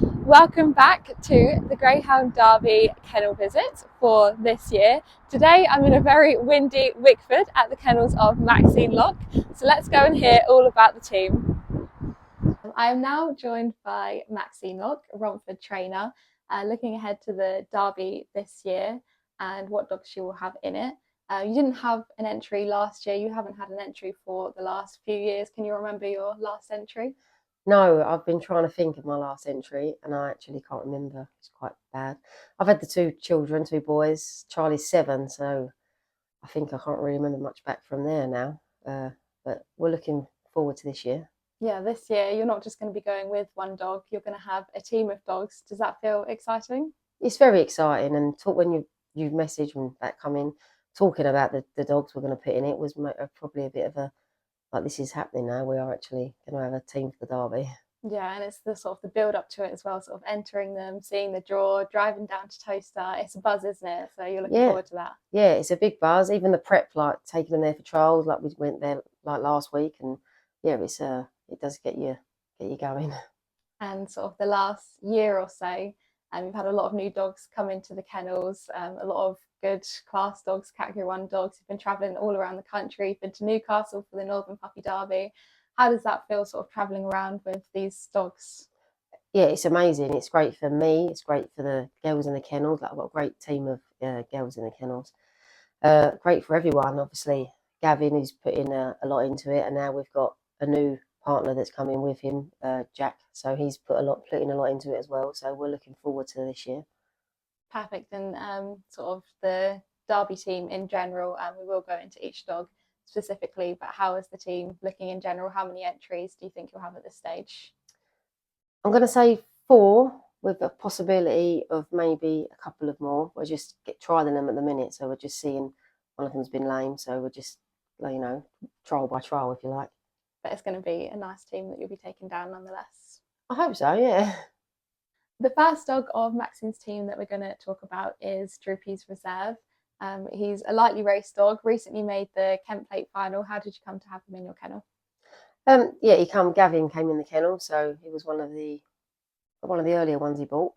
Welcome back to the Greyhound Derby kennel visit for this year. Today I'm in a very windy Wickford at the kennels of Maxine Locke, so let's go and hear all about the team. I am now joined by Maxine Locke, a Romford trainer, looking ahead to the Derby this year and what dogs she will have in it. You didn't have an entry last year, you haven't had an entry for the last few years. Can you remember your last entry? No, I've been trying to think of my last entry and I actually can't remember. It's quite bad. I've had the two children, two boys. Charlie's 7, so I think I can't really remember much back from there now. But we're looking forward to this year. Yeah, this year you're not just going to be going with one dog, you're going to have a team of dogs. Does that feel exciting? It's very exciting, and talk when you message when that come in, talking about the dogs we're going to put in it was probably a bit of a like this is happening now. We are actually going to have a team for the Derby. Yeah, and it's the sort of the build up to it as well, sort of entering them, seeing the draw, driving down to Towcester. It's a buzz, isn't it? So you're looking Yeah, forward to that. yeah, it's a big buzz. Even the prep, like taking them there for trials, like we went there like last week, and yeah, it does get you going. And sort of the last year or so, we've had a lot of new dogs come into the kennels, a lot of good class dogs, category 1 dogs who've been travelling all around the country, been to Newcastle for the Northern Puppy Derby. How does that feel, sort of travelling around with these dogs? Yeah, it's amazing. It's great for me. It's great for the girls in the kennels. Like I've got a great team of girls in the kennels. Great for everyone. Obviously, Gavin, who's put in a lot into it, and now we've got a new partner that's coming with him, Jack. So he's putting a lot into it as well. So we're looking forward to this year. Perfect. And sort of the Derby team in general, and we will go into each dog specifically, but how is the team looking in general? How many entries do you think you'll have at this stage? I'm going to say 4 with a possibility of maybe a couple of more. We're just trialing them at the minute, so we're just seeing one of them's been lame, so we're just trial by trial, if you like. But it's going to be a nice team that you'll be taking down nonetheless. I hope so, yeah. The first dog of Maxine's team that we're going to talk about is Droopys Reserve. He's a lightly raced dog, recently made the Kent Plate final. How did you come to have him in your kennel? Yeah, Gavin came in the kennel, so he was one of the earlier ones he bought.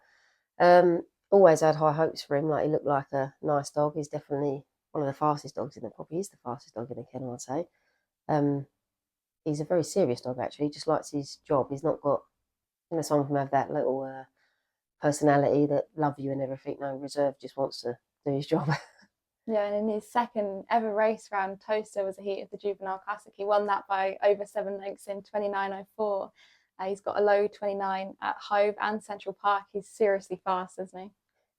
Always had high hopes for him. Like he looked like a nice dog. He's definitely one of the fastest dogs in the probably he's the fastest dog in the kennel, I'd say. He's a very serious dog actually. He just likes his job. He's not got some of them have that little personality that love you and everything. No, Reserve just wants to do his job. Yeah, and in his second ever race round, Towcester was a heat of the Juvenile Classic. He won that by over 7 lengths in 29.04. He's got a low 29 at Hove and Central Park. He's seriously fast, isn't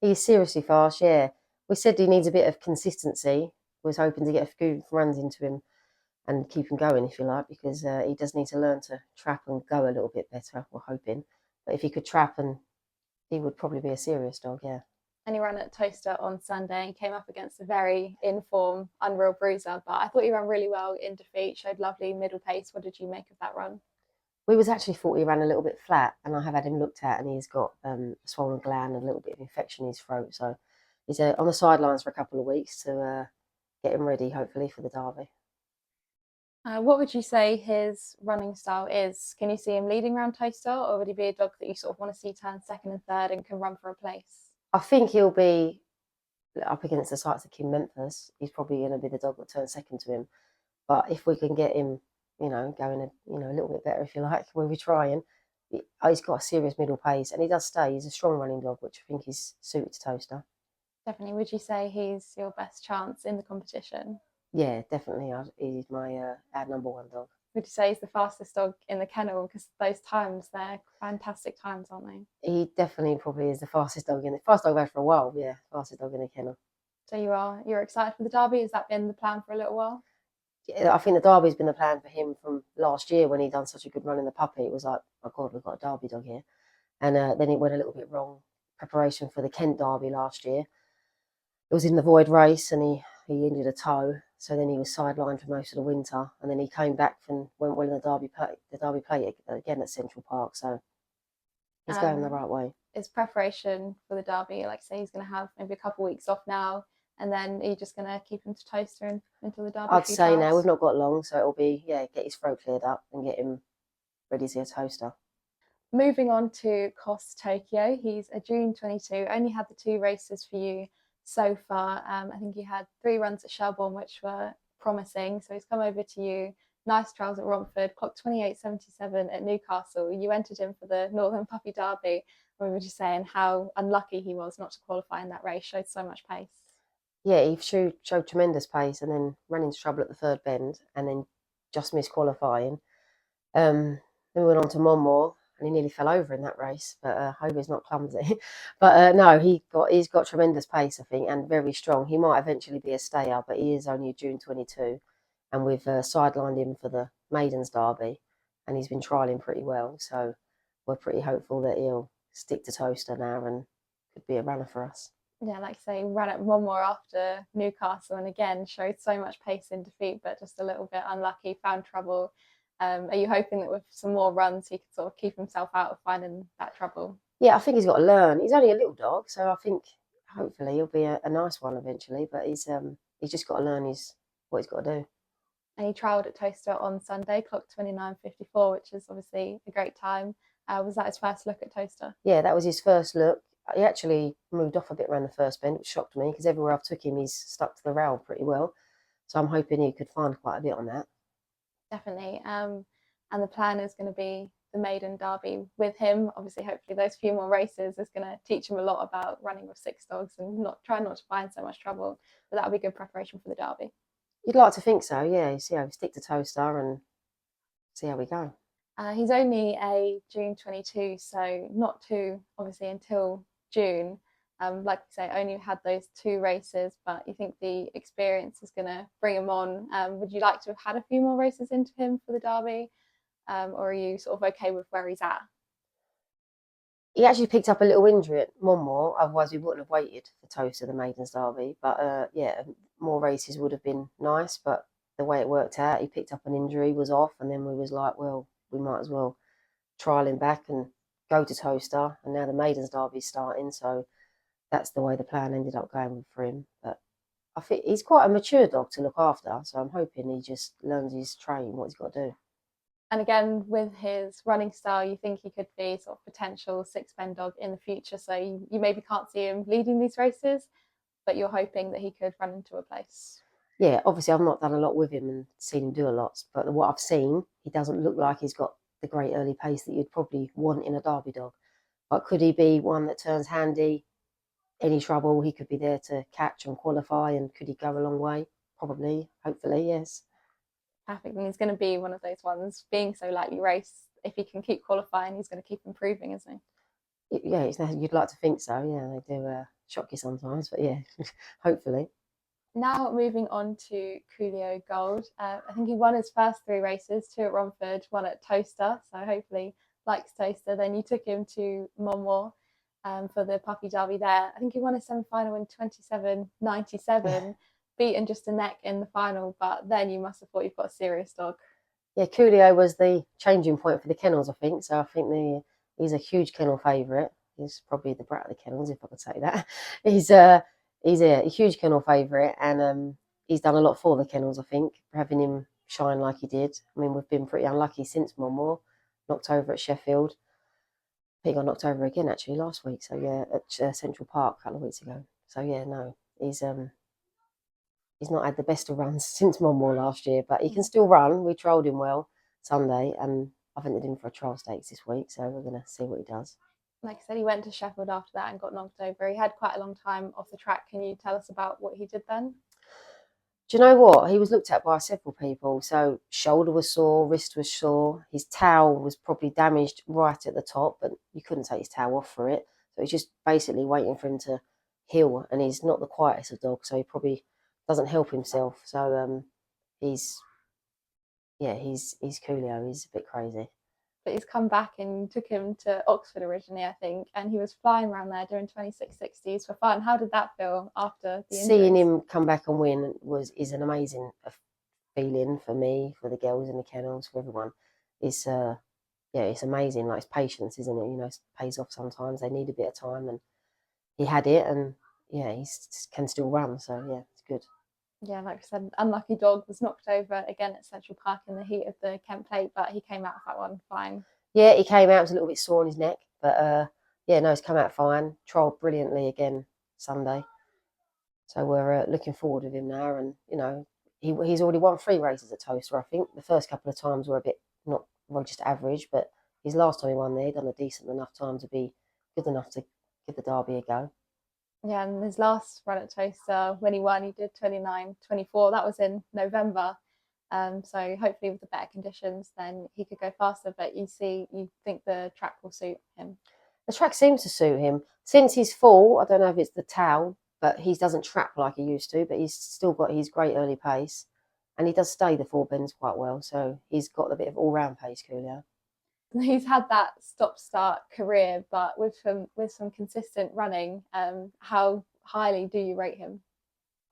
he? He's seriously fast, yeah. We said he needs a bit of consistency. We was hoping to get a few runs into him and keep him going, if you like, because he does need to learn to trap and go a little bit better, we're hoping. But if he could trap, and he would probably be a serious dog, yeah. And he ran at Towcester on Sunday and came up against a very in-form, unreal bruiser. But I thought he ran really well in defeat, showed lovely middle pace. What did you make of that run? We was actually thought he ran a little bit flat, and I have had him looked at, and he's got a swollen gland and a little bit of infection in his throat. So he's on the sidelines for a couple of weeks to get him ready, hopefully, for the Derby. What would you say his running style is? Can you see him leading around Towcester, or would he be a dog that you sort of want to see turn second and third and can run for a place? I think he'll be up against the sights of King Memphis. He's probably going to be the dog that turns second to him. But if we can get him, going a little bit better, if you like, we'll be trying. He's got a serious middle pace, and he does stay. He's a strong running dog, which I think is suited to Towcester. Definitely. Would you say he's your best chance in the competition? Yeah, definitely. He's my our number 1 dog. Would you say he's the fastest dog in the kennel? Because those times, they're fantastic times, aren't they? He definitely probably is the fastest dog I've had for a while. Yeah, fastest dog in the kennel. So you're excited for the Derby? Has that been the plan for a little while? Yeah, I think the Derby's been the plan for him from last year when he done such a good run in the puppy. It was like, oh God, we've got a Derby dog here. And then it went a little bit wrong. Preparation for the Kent Derby last year. It was in the void race, and he injured a toe. So then he was sidelined for most of the winter, and then he came back and went well in the Derby plate again at Central Park. So he's going the right way. Is preparation for the Derby, like say he's going to have maybe a couple of weeks off now, and then are you just going to keep him to Towcester until the Derby? I'd say now we've not got long, so it'll be get his throat cleared up and get him ready to go Towcester. Moving on to Coss Tokyo, he's a June 22, only had the 2 races for you so far. I think he had 3 runs at Shelbourne, which were promising. So he's come over to you. Nice trials at Romford, clocked 28.77 at Newcastle. You entered him for the Northern Puppy Derby. We were just saying how unlucky he was not to qualify in that race, showed so much pace. Yeah, he showed tremendous pace and then ran into trouble at the third bend and then just missed qualifying. Then we went on to Monmore and he nearly fell over in that race, but I hope he's not clumsy. But no, he's got tremendous pace, I think, and very strong. He might eventually be a stayer, but he is only a June 22, and we've sidelined him for the Maidens Derby, and he's been trialling pretty well. So we're pretty hopeful that he'll stick to Towcester now and could be a runner for us. Yeah, like I say, ran at Monmore after Newcastle and again showed so much pace in defeat, but just a little bit unlucky, found trouble. Are you hoping that with some more runs he could sort of keep himself out of finding that trouble? Yeah, I think he's got to learn. He's only a little dog, so I think hopefully he'll be a nice one eventually. But he's just got to learn what he's got to do. And he trialled at Towcester on Sunday, clocked 29.54, which is obviously a great time. Was that his first look at Towcester? Yeah, that was his first look. He actually moved off a bit around the first bend, which shocked me because everywhere I've took him, he's stuck to the rail pretty well. So I'm hoping he could find quite a bit on that. Definitely. And the plan is going to be the Maiden Derby with him. Obviously, hopefully those few more races is going to teach him a lot about running with 6 dogs and try not to find so much trouble. But that'll be good preparation for the Derby. You'd like to think so, yeah. See how we stick to Towstar and see how we go. He's only a June 22, so not too obviously until June. Like we say, only had those 2 races, but you think the experience is going to bring him on. Would you like to have had a few more races into him for the Derby, or are you sort of okay with where he's at? He actually picked up a little injury at Monmore, otherwise we wouldn't have waited for Towcester, the Maidens Derby. But yeah, more races would have been nice, but the way it worked out, he picked up an injury, was off, and then we was like, well, we might as well trial him back and go to Towcester, and now the Maidens Derby's starting, so that's the way the plan ended up going for him. But I think he's quite a mature dog to look after, so I'm hoping he just learns his train, what he's got to do. And again, with his running style, you think he could be sort of potential 6-bend dog in the future. So you maybe can't see him leading these races, but you're hoping that he could run into a place. Yeah, obviously I've not done a lot with him and seen him do a lot, but what I've seen, he doesn't look like he's got the great early pace that you'd probably want in a Derby dog. But could he be one that turns handy? Any trouble, he could be there to catch and qualify, and could he go a long way? Probably, hopefully, yes. Perfect. And he's going to be one of those ones, being so lightly raced, if he can keep qualifying, he's going to keep improving, isn't he? Yeah, you'd like to think so. Yeah, they do shock you sometimes, but yeah, hopefully. Now moving on to Cooliogold. I think he won his first 3 races, 2 at Romford, 1 at Towcester, so hopefully likes Towcester. Then you took him to Monmore for the Puppy Derby there. I think he won a semi-final in 27.97, beaten just a neck in the final, but then you must have thought you've got a serious dog. Yeah, Culio was the changing point for the kennels, I think. So I think he's a huge kennel favourite. He's probably the brat of the kennels, if I could say that. He's a huge kennel favourite, and he's done a lot for the kennels, I think, having him shine like he did. I mean, we've been pretty unlucky since Monmore, knocked over at Sheffield. I think I knocked over again actually last week. So yeah, at Central Park a couple of weeks ago. So yeah, no, he's not had the best of runs since Monmore last year, but he can still run. We trialled him well Sunday, and I've entered him for a trial stakes this week, so we're going to see what he does. Like I said, he went to Sheffield after that and got knocked over. He had quite a long time off the track. Can you tell us about what he did then? Do you know what? He was looked at by several people. So shoulder was sore, wrist was sore. His towel was probably damaged right at the top, but you couldn't take his towel off for it. So he's just basically waiting for him to heal, and he's not the quietest of dogs, so he probably doesn't help himself. So he's Coolio. He's a bit crazy. But he's come back and took him to Oxford originally, I think, and he was flying around there doing 26.60s for fun. How did that feel after the injuries? Seeing him come back and win is an amazing feeling for me, for the girls in the kennels, for everyone. It's it's amazing. Like, it's patience, isn't it? You know, it pays off sometimes. They need a bit of time, and he had it, and yeah, he can still run. So yeah, it's good. Yeah, like I said, unlucky dog was knocked over again at Central Park in the heat of the Kent Plate, but he came out of that one fine. Yeah, he came out, was a little bit sore on his neck, but yeah, no, he's come out fine. Trialled brilliantly again Sunday. So we're looking forward with him now, and he's already won 3 races at Towcester. I think the first couple of times were a bit not well, just average, but his last time he won there, he done a decent enough time to be good enough to give the Derby a go. Yeah, and his last run at Towcester, when he won, he did 29:24. That was in November. So hopefully with the better conditions, then he could go faster. But you think the track will suit him? The track seems to suit him. Since his fall, I don't know if it's the towel, but he doesn't trap like he used to, but he's still got his great early pace. And he does stay the 4 bends quite well, so he's got a bit of all-round pace, Culio. He's had that stop-start career, but with some consistent running, how highly do you rate him?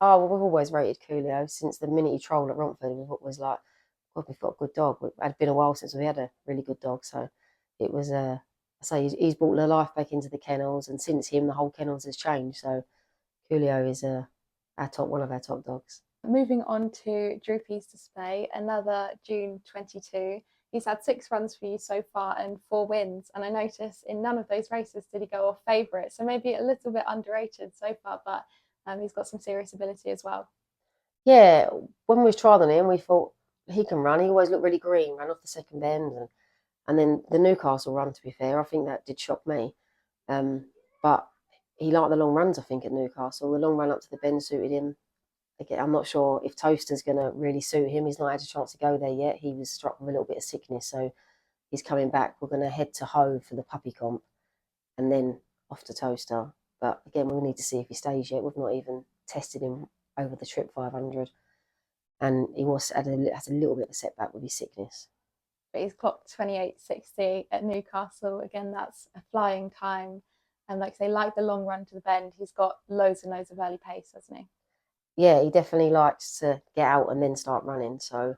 Oh, well, we've always rated Culio since the minute he trolled at Romford. We was like, God, we've got a good dog. It had been a while since we had a really good dog, so it was I say he's brought the life back into the kennels, and since him, the whole kennels has changed. So Culio is one of our top dogs. Moving on to Droopys Display, another June 22. He's had 6 runs for you so far and 4 wins. And I noticed in none of those races did he go off favourite. So maybe a little bit underrated so far, but he's got some serious ability as well. Yeah, when we was trialling him, we thought he can run. He always looked really green, ran off the second bend, and then the Newcastle run. To be fair, I think that did shock me. But he liked the long runs. I think at Newcastle, the long run up to the bend suited him. Again, I'm not sure if Towcester's going to really suit him. He's not had a chance to go there yet. He was struck with a little bit of sickness, so he's coming back. We're going to head to Hove for the puppy comp, and then off to Towcester. But again, we'll need to see if he stays yet. We've not even tested him over the trip 500, and he had a little bit of a setback with his sickness. But he's clocked 28:60 at Newcastle. Again, that's a flying time. And like the long run to the bend, he's got loads and loads of early pace, hasn't he? Yeah, he definitely likes to get out and then start running. So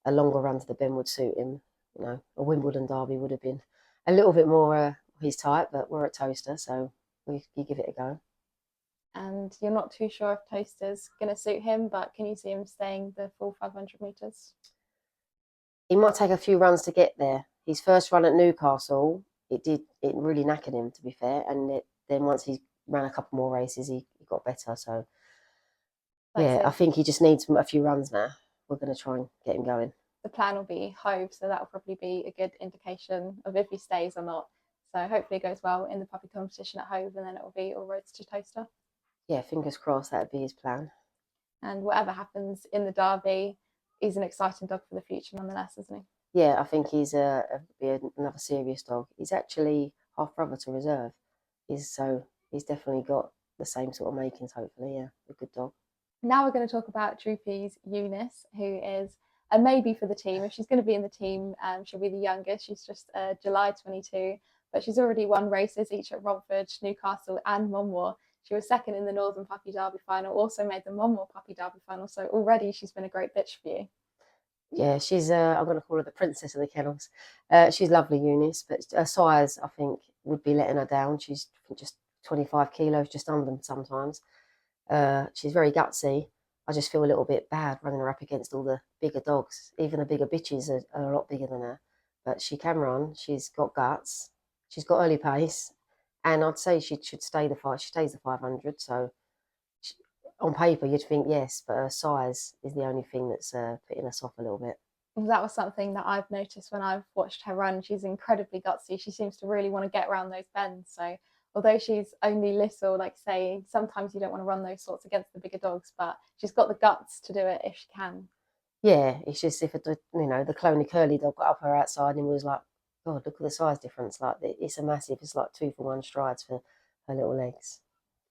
a longer run to the bend would suit him. A Wimbledon Derby would have been a little bit more his type, but we're at Towcester, so we give it a go. And you're not too sure if Towcester's going to suit him, but can you see him staying the full 500 metres? He might take a few runs to get there. His first run at Newcastle, it really knackered him, to be fair, and then once he ran a couple more races, he got better. So yeah, I think he just needs a few runs now. We're going to try and get him going. The plan will be Hove, so that will probably be a good indication of if he stays or not. So hopefully it goes well in the puppy competition at Hove, and then it will be all roads to Towcester. Yeah, fingers crossed that would be his plan. And whatever happens in the Derby, he's an exciting dog for the future nonetheless, isn't he? Yeah, I think he's another serious dog. He's actually half brother to Reserve. He's definitely got the same sort of makings, hopefully. Yeah, a good dog. Now we're going to talk about Droopys Eunice, who is a maybe for the team. If she's going to be in the team, she'll be the youngest. She's just July 22, but she's already won races, each at Romford, Newcastle and Monmore. She was second in the Northern Puppy Derby final, also made the Monmore Puppy Derby final. So already she's been a great bitch for you. Yeah, she's I'm going to call her the princess of the kennels. She's lovely, Unice, but her size, I think, would be letting her down. She's just 25 kilos, just under them sometimes. She's very gutsy. I just feel a little bit bad running her up against all the bigger dogs. Even the bigger bitches are a lot bigger than her. But she can run. She's got guts. She's got early pace. And I'd say she should stay she stays the 500. So on paper, you'd think yes, but her size is the only thing that's putting us off a little bit. That was something that I've noticed when I've watched her run. She's incredibly gutsy. She seems to really want to get around those bends. So although she's only little, like say, sometimes you don't want to run those sorts against the bigger dogs, but she's got the guts to do it if she can. Yeah, it's just if the cloney curly dog got up her outside and was like, God, look at the size difference. Like it's a massive. It's like 2-for-1 strides for her little legs.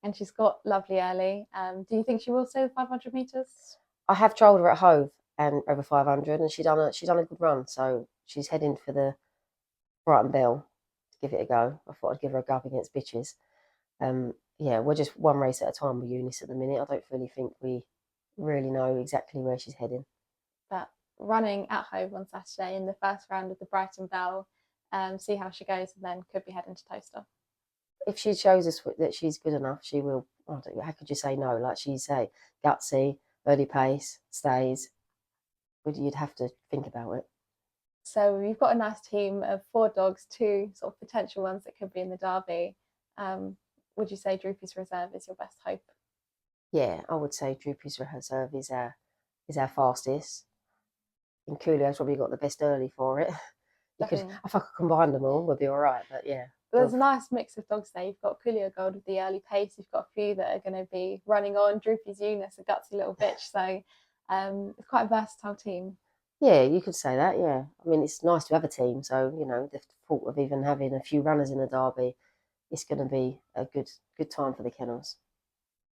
And she's got lovely early. Do you think she will stay the 500 metres? I have trialled her at Hove and over 500, and she done a good run. So she's heading for the Brighton Bell to give it a go. I thought I'd give her a go up against bitches. Yeah, we're just one race at a time with Unice at the minute. I don't really think we really know exactly where she's heading. But running at Hove on Saturday in the first round of the Brighton Bell, see how she goes, and then could be heading to Towcester. If she shows us that she's good enough, she will. How could you say no? Like she say, gutsy, early pace, stays. You'd have to think about it. So you've got a nice team of 4 dogs, 2 sort of potential ones that could be in the Derby. Would you say Droopys Reserve is your best hope? Yeah, I would say Droopys Reserve is our fastest. And Coolio's probably got the best early for it. Definitely. If I could combine them all, we'd be all right. But yeah, There's a nice mix of dogs there. You've got Culiogold with the early pace. You've got a few that are going to be running on. Droopys Eunice, a gutsy little bitch. So it's quite a versatile team. yeah, you could say that. Yeah, I mean, it's nice to have a team. So the thought of even having a few runners in the Derby, it's going to be a good time for the kennels.